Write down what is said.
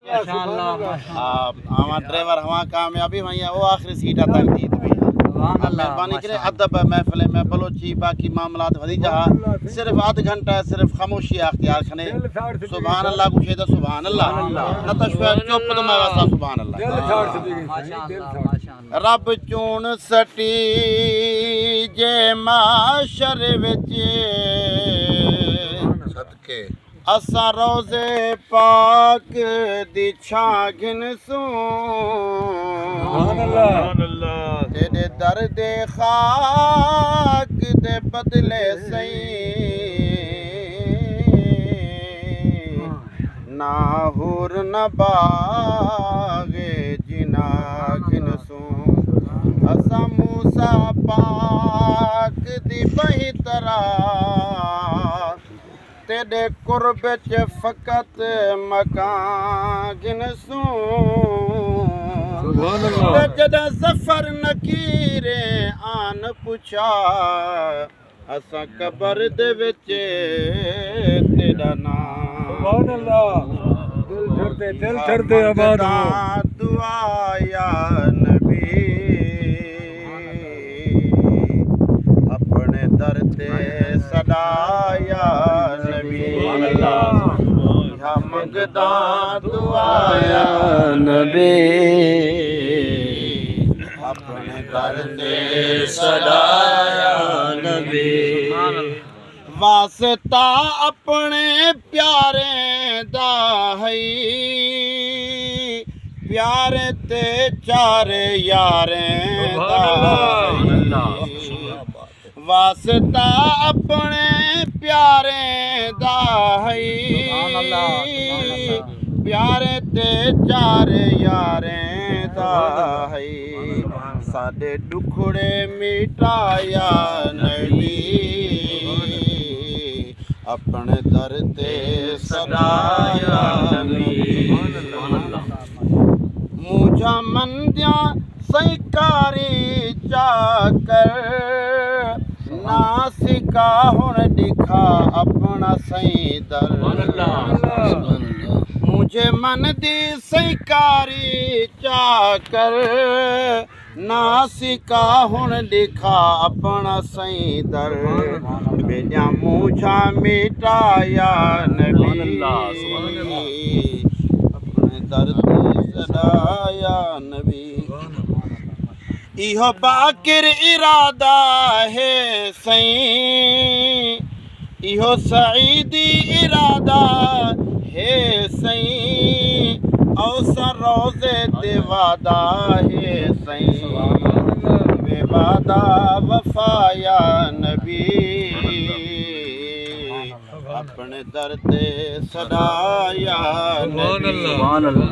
हमारा ड्राइवर हमारा कामयाबी वहीं वो आखिरी सीट तक दी थी मेहरबानी करे अदब महफिल में बलोची बाकी मामलात वधी जा सिर्फ आध घंटा सिर्फ खामोशी अख्तियार खने सुभान अल्लाह कुछ है तो सुभान अल्लाह न तो चुप तो मैं वास्ता सुभान अल्लाह रब चून सटी जे माशर विच सदके असा रोज़े पाक दी छागिन सू तेरे दर्द खाक दे बदले सही ना हुर न बागे जिना गिन सू असा मूसा पाक दी बही तरह तेरे कुर्ब च फकत मकान गिनसू जदा सफर नकीरे आन पुछा असा कबर दे विच तेरा नाम दिल ठरदे आबाद दुआ या नबी अपने दर ते सदाया मंगदा दुआया नबी अपने घर ते सदाया नबी वास्ता अपने प्यारे दा है प्यारे ते चारे यारे दा वास्ता अपने प्यारे दा है प्यारे ते चारे यारे दा है साडे दुखड़े मिटाया नबी अपने दर ते सदाया नबी मुझा मंदिया सैकारी चाकर नासिका हुन दिखा अपना सही दर मुझे मन दी सैकारी चाकर नासिका हुन दिखा अपना सही दर मेरा मुझा मिटाया नबी अपने दर ते सदाया नबी इहो बाकिर इरादा है सही इहो सईदी इरादा है सही औसा रोज़े ते वादा है सही बेवादा वफाया नबी अपने दर ते सदाया नबी।